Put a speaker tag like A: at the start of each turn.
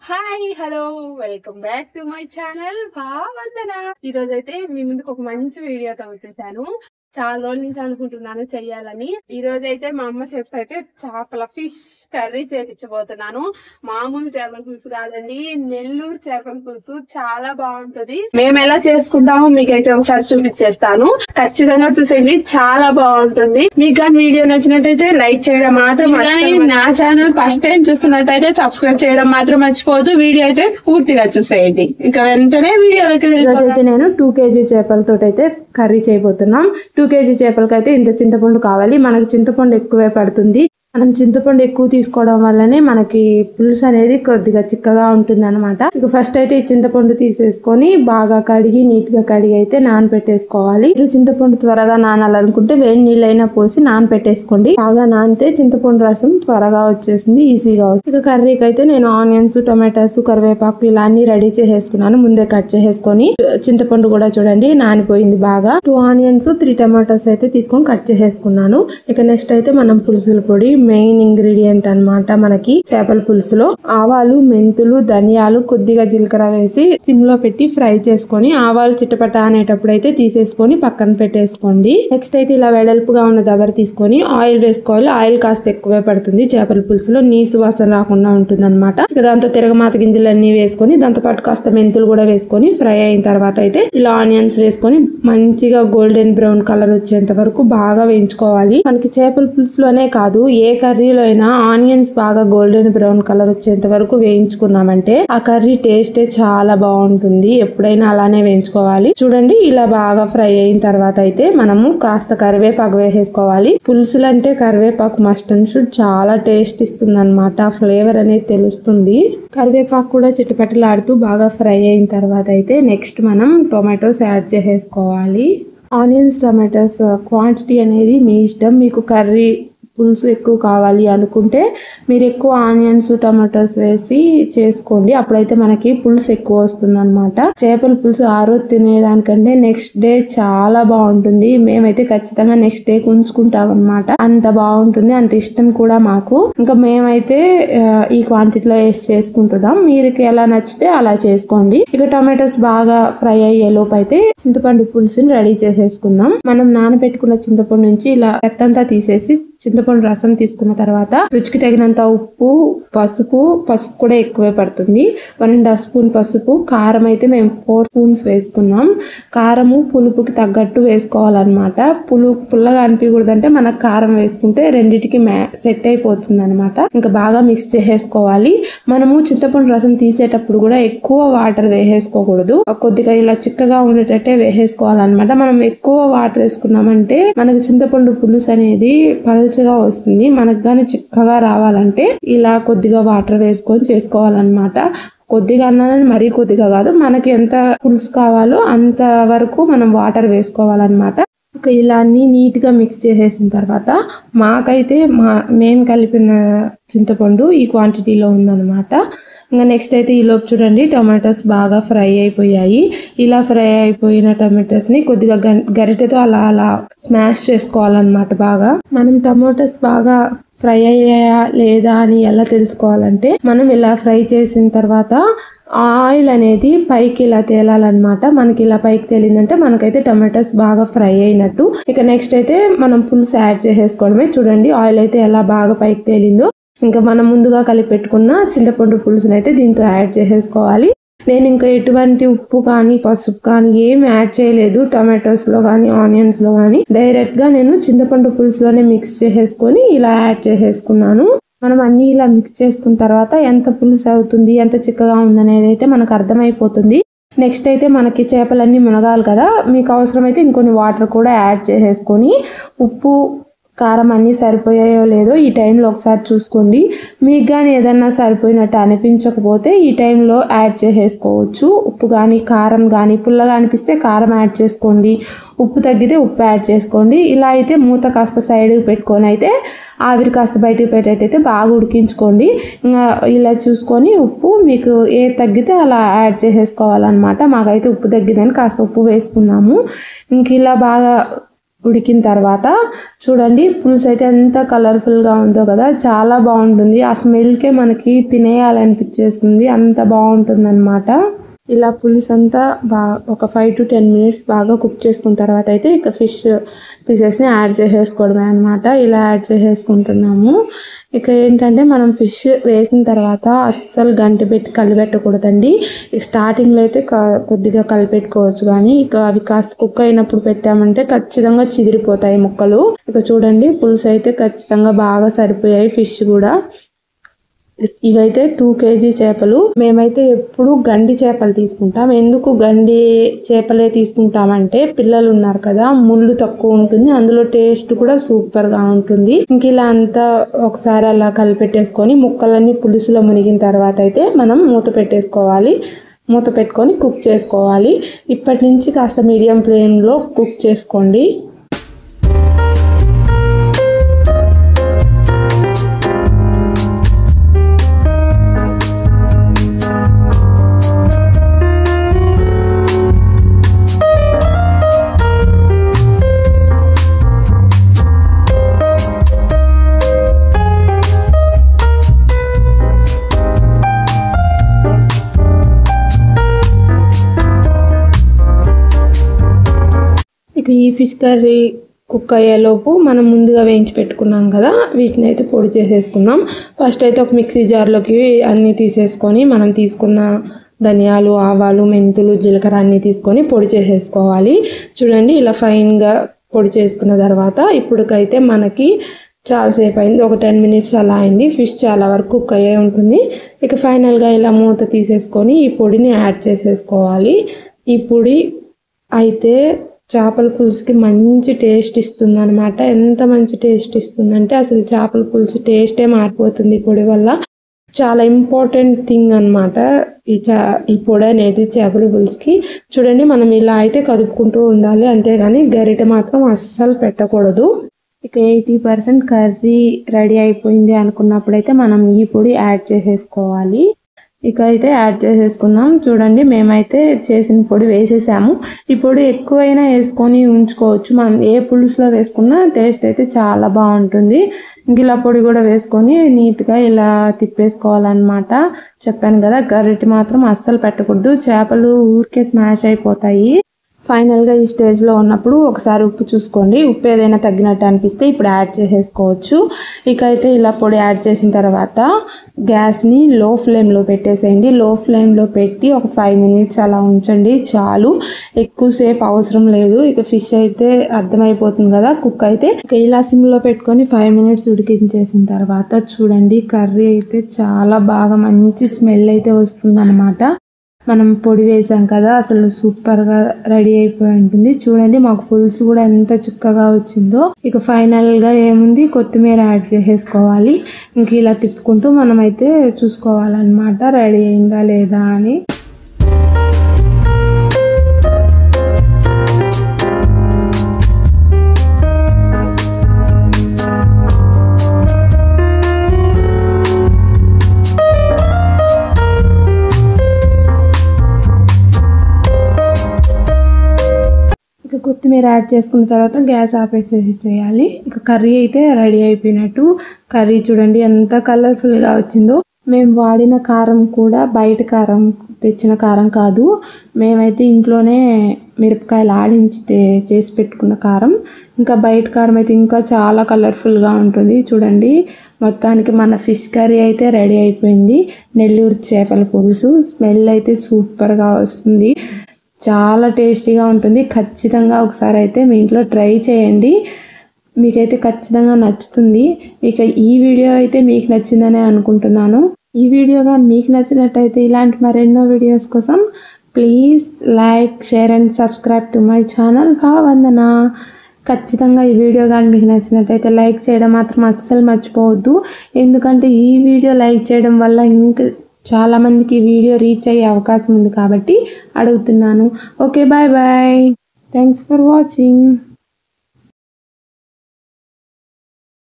A: Hi hello welcome back to my channel భావన. ఈ రోజు అయితే మీ ముందుకు ఒక మంచి వీడియోతో వచ్చేసాను. చాలా రోజుల నుంచి అనుకుంటున్నాను చెయ్యాలని. ఈ రోజు అయితే మా అమ్మ చెప్పైతే చేపల ఫిష్ కర్రీ చేపించబోతున్నాను. మామూలు చేపల పులుసు కాదండి, నెల్లూరు చేపల పులుసు చాలా బాగుంటది. మేము ఎలా చేసుకుంటామో మీకైతే ఒకసారి చూపించేస్తాను. ఖచ్చితంగా చూసేయండి, చాలా బాగుంటుంది. మీకు కానీ వీడియో నచ్చినట్టయితే లైక్ చేయడం మాత్రం, నా ఛానల్ ఫస్ట్ టైం చూస్తున్నట్టయితే సబ్స్క్రైబ్ చేయడం మాత్రం మర్చిపోవద్దు. వీడియో అయితే పూర్తిగా చూసేయండి. ఇక వెంటనే వీడియోలోకి వెళ్ళిపోతే నేను 2 kg చేపలతో అయితే కర్రీ చేయబోతున్నాం. 2 kg చేపలకైతే ఇంత చింతపండు కావాలి. మనకి చింతపండు ఎక్కువే పడుతుంది. మనం చింతపండు ఎక్కువ తీసుకోవడం వల్లనే మనకి పులుసు అనేది కొద్దిగా చిక్కగా ఉంటుంది అనమాట. ఇక ఫస్ట్ అయితే ఈ చింతపండు తీసేసుకొని బాగా కడిగి నీట్ గా కడిగి అయితే నానబెట్టేసుకోవాలి. చింతపండు త్వరగా నానాలనుకుంటే వేడి నీళ్ళైనా పోసి నానబెట్టేసుకోండి. బాగా నానితే చింతపండు రసం త్వరగా వచ్చేసింది, ఈజీగా వస్తుంది. ఇక కర్రీకి అయితే నేను ఆనియన్స్, టొమాటోస్, కరివేపాకు ఇలా అన్ని రెడీ చేసేసుకున్నాను. ముందే కట్ చేసేసుకొని చింతపండు కూడా చూడండి నానిపోయింది బాగా. 2 ఆనియన్స్ 3 టమాటోస్ అయితే తీసుకొని కట్ చేసేసుకున్నాను. ఇక నెక్స్ట్ అయితే మనం పులుసుల పొడి మెయిన్ ఇంగ్రీడియంట్ అన్నమాట. మనకి చేపల పులుసులో ఆవాలు, మెంతులు, ధనియాలు, కొద్దిగా జీలకర్ర వేసి సిమ్ లో పెట్టి ఫ్రై చేసుకొని ఆవాలు చిట్టపట్ట అనేటప్పుడు అయితే తీసేసుకొని పక్కన పెట్టేసుకోండి. నెక్స్ట్ అయితే ఇలా వెడల్పుగా ఉన్న దబర తీసుకొని ఆయిల్ వేసుకోవాలి. ఆయిల్ కాస్త ఎక్కువే పడుతుంది చేపల పులుసులో, నీసు వాసన రాకుండా ఉంటుంది అనమాట. దాంతో తిరగమాత గింజలన్నీ వేసుకొని దాంతో పాటు కాస్త మెంతులు కూడా వేసుకొని ఫ్రై అయిన తర్వాత అయితే ఇలా ఆనియన్స్ వేసుకొని మంచిగా గోల్డెన్ బ్రౌన్ కలర్ వచ్చేంత వరకు బాగా వేయించుకోవాలి. మనకి చేపల పులుసులోనే కాదు, ఏ కర్రీలో అయినా ఆనియన్స్ బాగా గోల్డెన్ బ్రౌన్ కలర్ వచ్చేంత వరకు వేయించుకున్నామంటే ఆ కర్రీ టేస్టే చాలా బాగుంటుంది. ఎప్పుడైనా అలానే వేయించుకోవాలి. చూడండి, ఇలా బాగా ఫ్రై అయిన తర్వాత అయితే మనము కాస్త కరివేపాకు వేసేసుకోవాలి. పులుసులంటే కరివేపాకు మస్ట్ అండ్ షుడ్, చాలా టేస్ట్ ఇస్తుంది అనమాట. ఫ్లేవర్ అనేది తెలుస్తుంది. కరివేపాకు కూడా చిట్టపట్టలాడుతూ బాగా ఫ్రై అయిన తర్వాత అయితే నెక్స్ట్ మనం టొమాటోస్ యాడ్ చేసేసుకోవాలి. ఆనియన్స్, టొమాటోస్ క్వాంటిటీ అనేది మీ ఇష్టం. మీకు కర్రీ పులుసు ఎక్కువ కావాలి అనుకుంటే మీరు ఎక్కువ ఆనియన్స్, టమాటోస్ వేసి చేసుకోండి. అప్పుడైతే మనకి పులుసు ఎక్కువ వస్తుంది అనమాట. చేపల పులుసు ఆ రోజు తినేదానికంటే నెక్స్ట్ డే చాలా బాగుంటుంది. మేమైతే ఖచ్చితంగా నెక్స్ట్ డే ఉంచుకుంటాం అనమాట. అంత బాగుంటుంది, అంత ఇష్టం కూడా మాకు. ఇంకా మేమైతే ఈ క్వాంటిటీలో వేసి చేసుకుంటున్నాం. మీకు ఎలా నచ్చితే అలా చేసుకోండి. ఇక టమాటోస్ బాగా ఫ్రై అయ్యే లోపు అయితే చింతపండు పులుసుని రెడీ చేసేసుకుందాం. మనం నానబెట్టుకున్న చింతపండు నుంచి ఇలా చెత్తంతా తీసేసి చింతపండు రసం తీసుకున్న తర్వాత రుచికి తగినంత ఉప్పు, పసుపు కూడా ఎక్కువే పడుతుంది. 1.5 స్పూన్ పసుపు, కారం అయితే మేము 4 స్పూన్స్ వేసుకున్నాం. కారము పులుపుకి తగ్గట్టు వేసుకోవాలన్నమాట. పుల్లగా అనిపించకూడదంటే మనకు కారం వేసుకుంటే రెండిటికి సెట్ అయిపోతుంది అనమాట. ఇంకా బాగా మిక్స్ చేసేసుకోవాలి. మనము చింతపండు రసం తీసేటప్పుడు కూడా ఎక్కువ వాటర్ వేసేసుకోకూడదు. కొద్దిగా ఇలా చిక్కగా ఉండేటట్టే వేసేసుకోవాలన్నమాట. మనం ఎక్కువ వాటర్ వేసుకున్నామంటే మనకు చింతపండు పులుసు అనేది పల్చగా వస్తుంది. మనకు గాని చిక్కగా రావాలంటే ఇలా కొద్దిగా వాటర్ వేసుకొని చేసుకోవాలన్నమాట. కొద్దిగా అన్నానని మరీ కొద్దిగా కాదు, మనకి ఎంత పులుసు కావాలో అంత వరకు మనం వాటర్ వేసుకోవాలన్నమాట. ఇలా అన్ని నీట్ గా మిక్స్ చేసేసిన తర్వాత మాకైతే మేము కలిపిన చింతపండు ఈ క్వాంటిటీలో ఉందన్నమాట. ఇంకా నెక్స్ట్ అయితే ఈ లోపు చూడండి టొమాటోస్ బాగా ఫ్రై అయిపోయాయి. ఇలా ఫ్రై అయిపోయిన టొమాటోస్ ని కొద్దిగా గరిటెతో అలా స్మాష్ చేసుకోవాలన్నమాట. బాగా మనం టొమాటోస్ బాగా ఫ్రై అయ్యాయా లేదా అని ఎలా తెలుసుకోవాలంటే మనం ఇలా ఫ్రై చేసిన తర్వాత ఆయిల్ అనేది పైకి ఇలా తేలాలన్నమాట. మనకి ఇలా పైకి తేలిందంటే మనకైతే టమాటోస్ బాగా ఫ్రై అయినట్టు. ఇక నెక్స్ట్ అయితే మనం పులుసు యాడ్ చేసేసుకోవడమే. చూడండి ఆయిల్ అయితే ఎలా బాగా పైకి తేలిందో. ఇంకా మనం ముందుగా కలిపి పెట్టుకున్న చింతపండు పులుసుని అయితే దీంతో యాడ్ చేసేసుకోవాలి. నేను ఇంకా ఎటువంటి ఉప్పు కానీ పసుపు కానీ ఏమి యాడ్ చేయలేదు టమాటోస్ లో కానీ ఆనియన్స్ లో కానీ. డైరెక్ట్ గా నేను చింతపండు పులుసులోనే మిక్స్ చేసేసుకొని ఇలా యాడ్ చేసేసుకున్నాను. మనం అన్ని ఇలా మిక్స్ చేసుకున్న తర్వాత ఎంత పులుసు అవుతుంది, ఎంత చిక్కగా ఉందనేది అయితే మనకు అర్థమైపోతుంది. నెక్స్ట్ అయితే మనకి చేపలన్నీ మునగాలి కదా, మీకు అవసరమైతే ఇంకొన్ని వాటర్ కూడా యాడ్ చేసేసుకొని ఉప్పు, కారం అన్నీ సరిపోయాయో లేదో ఈ టైంలో ఒకసారి చూసుకోండి. మీకు కానీ ఏదన్నా సరిపోయినట్టు అనిపించకపోతే ఈ టైంలో యాడ్ చేసేసుకోవచ్చు. ఉప్పు కానీ కారం కానీ, పుల్లగా అనిపిస్తే కారం యాడ్ చేసుకోండి, ఉప్పు తగ్గితే ఉప్పు యాడ్ చేసుకోండి. ఇలా అయితే మూత కాస్త సైడ్కి పెట్టుకొని అయితే ఆవిరి కాస్త బయటికి పెట్టేటైతే బాగా ఉడికించుకోండి. ఇంకా ఇలా చూసుకొని ఉప్పు మీకు ఏ తగ్గితే అలా యాడ్ చేసేసుకోవాలన్నమాట. మాకైతే ఉప్పు తగ్గిందని కాస్త ఉప్పు వేసుకున్నాము. ఇంక ఇలా బాగా ఉడికిన తర్వాత చూడండి పులుసు అయితే ఎంత కలర్ఫుల్గా ఉందో కదా, చాలా బాగుంటుంది. ఆ స్మెల్కే మనకి తినేయాలనిపించేస్తుంది, అంత బాగుంటుంది అనమాట. ఇలా పులుసు అంతా బాగా ఒక 5 to 10 minutes బాగా కుక్ చేసుకున్న తర్వాత అయితే ఇక ఫిష్ పీసెస్ని యాడ్ చేసేసుకోవడమే అనమాట. ఇలా యాడ్ చేసేసుకుంటున్నాము. ఇక ఏంటంటే మనం ఫిష్ వేసిన తర్వాత అస్సలు గంట పెట్టి కలిపెట్టకూడదండి. స్టార్టింగ్లో అయితే కొద్దిగా కలిపెట్టుకోవచ్చు, కానీ ఇక అవి కాస్త కుక్ అయినప్పుడు పెట్టామంటే ఖచ్చితంగా చిదిరిపోతాయి ముక్కలు. ఇక చూడండి పులుసు అయితే ఖచ్చితంగా బాగా సరిపోయాయి. ఫిష్ కూడా ఇవైతే 2 kg చేపలు. మేమైతే ఎప్పుడు గండి చేపలు తీసుకుంటాం. ఎందుకు గండి చేపలే తీసుకుంటామంటే పిల్లలు ఉన్నారు కదా, ముళ్ళు తక్కువ ఉంటుంది, అందులో టేస్ట్ కూడా సూపర్గా ఉంటుంది. ఇంక ఇలా అంతా ఒకసారి అలా కలిపెట్టేసుకొని ముక్కలన్నీ పులుసులో మునిగిన తర్వాత అయితే మనం మూత పెట్టేసుకోవాలి. మూత పెట్టుకొని కుక్ చేసుకోవాలి. ఇప్పటి నుంచి కాస్త మీడియం ఫ్లేమ్లో కుక్ చేసుకోండి. ఈ ఫిష్ కర్రీ కుక్ అయ్యేలోపు మనం ముందుగా వేయించి పెట్టుకున్నాం కదా, వీటిని అయితే పొడి చేసేసుకుందాం. ఫస్ట్ అయితే ఒక మిక్సీ జార్లోకి అన్నీ తీసేసుకొని మనం తీసుకున్న ధనియాలు, ఆవాలు, మెంతులు, జీలకర్ర అన్నీ తీసుకొని పొడి చేసేసుకోవాలి. చూడండి ఇలా ఫైన్గా పొడి చేసుకున్న తర్వాత ఇప్పుడుకైతే మనకి చాలాసేపు అయింది, ఒక 10 minutes అలా అయింది. ఫిష్ చాలా వరకు కుక్ అయ్యే ఉంటుంది. ఇక ఫైనల్గా ఇలా మూత తీసేసుకొని ఈ పొడిని యాడ్ చేసేసుకోవాలి. ఈ పొడి అయితే చేపల పులుసుకి మంచి టేస్ట్ ఇస్తుంది అనమాట. ఎంత మంచి టేస్ట్ ఇస్తుందంటే అసలు చేపల పులుసు టేస్టే మారిపోతుంది ఈ పొడి వల్ల. చాలా ఇంపార్టెంట్ థింగ్ అనమాట ఈ పొడి అనేది చేపల పులుసుకి. చూడండి మనం ఇలా అయితే కదుపుకుంటూ ఉండాలి, అంతేగాని గరిటె మాత్రం అస్సలు పెట్టకూడదు. ఇక 80% కర్రీ రెడీ అయిపోయింది అనుకున్నప్పుడైతే మనం ఈ పొడి యాడ్ చేసేసుకోవాలి. ఇక అయితే యాడ్ చేసేసుకున్నాం. చూడండి మేమైతే చేసిన పొడి వేసేసాము. ఈ పొడి ఎక్కువైనా వేసుకొని ఉంచుకోవచ్చు, మనం ఏ పులుసులో వేసుకున్నా టేస్ట్ అయితే చాలా బాగుంటుంది. ఇంక ఇలా పొడి కూడా వేసుకొని నీట్గా ఇలా తిప్పేసుకోవాలన్నమాట. చెప్పాను కదా గరిటె మాత్రం అస్సలు పెట్టకూడదు, చేపలు ఊరికే స్మాష్ అయిపోతాయి. ఫైనల్గా ఈ స్టేజ్లో ఉన్నప్పుడు ఒకసారి ఉప్పు చూసుకోండి. ఉప్పు ఏదైనా తగ్గినట్టు అనిపిస్తే ఇప్పుడు యాడ్ చేసేసుకోవచ్చు. ఇక అయితే ఇలా పొడి యాడ్ చేసిన తర్వాత గ్యాస్ని లో ఫ్లేమ్లో పెట్టేసేయండి. లో ఫ్లేమ్లో పెట్టి ఒక 5 minutes అలా ఉంచండి చాలు, ఎక్కువసేపు అవసరం లేదు. ఇక ఫిష్ అయితే అర్థమైపోతుంది కదా కుక్ అయితే. ఇక ఇలా సిమ్లో పెట్టుకొని 5 minutes ఉడికించేసిన తర్వాత చూడండి కర్రీ అయితే చాలా బాగా మంచి స్మెల్ అయితే వస్తుంది అనమాట. మనం పొడి వేసాం కదా, అసలు సూపర్గా రెడీ అయిపోయి ఉంటుంది. చూడండి మాకు పులుసు కూడా ఎంత చిక్కగా వచ్చిందో. ఇక ఫైనల్గా ఏముంది, కొత్తిమీర యాడ్ చేసేసుకోవాలి. ఇంక ఇలా తిప్పుకుంటూ మనమైతే చూసుకోవాలన్నమాట రెడీ అయిందా లేదా అని. కొత్తిమీర యాడ్ చేసుకున్న తర్వాత గ్యాస్ ఆపేసేసేయాలి. ఇక కర్రీ అయితే రెడీ అయిపోయినట్టు. కర్రీ చూడండి ఎంత కలర్ఫుల్గా వచ్చిందో. మేము వాడిన కారం కూడా బయట కారం తెచ్చిన కారం కాదు, మేమైతే ఇంట్లోనే మిరపకాయలు ఆడించి చేసి పెట్టుకున్న కారం. ఇంకా బయట కారం అయితే ఇంకా చాలా కలర్ఫుల్గా ఉంటుంది. చూడండి మొత్తానికి మన ఫిష్ కర్రీ అయితే రెడీ అయిపోయింది. నెల్లూరు చేపల పులుసు స్మెల్ అయితే సూపర్గా వస్తుంది, చాలా టేస్టీగా ఉంటుంది. ఖచ్చితంగా ఒకసారి అయితే మీ ఇంట్లో ట్రై చేయండి, మీకైతే ఖచ్చితంగా నచ్చుతుంది. ఇక ఈ వీడియో అయితే మీకు నచ్చిందనే అనుకుంటున్నాను. ఈ వీడియో కానీ మీకు నచ్చినట్టయితే ఇలాంటి మరెన్నో వీడియోస్ కోసం please like, share and subscribe to my channel భావందన. ఖచ్చితంగా ఈ వీడియో కానీ మీకు నచ్చినట్టయితే లైక్ చేయడం మాత్రం అస్సలు మర్చిపోవద్దు. ఎందుకంటే ఈ వీడియో లైక్ చేయడం వల్ల ఇంకా చాలామందికి వీడియో రీచ్ అయ్యే అవకాశం ఉంది కాబట్టి అడుగుతున్నాను. Okay bye bye, thanks for watching.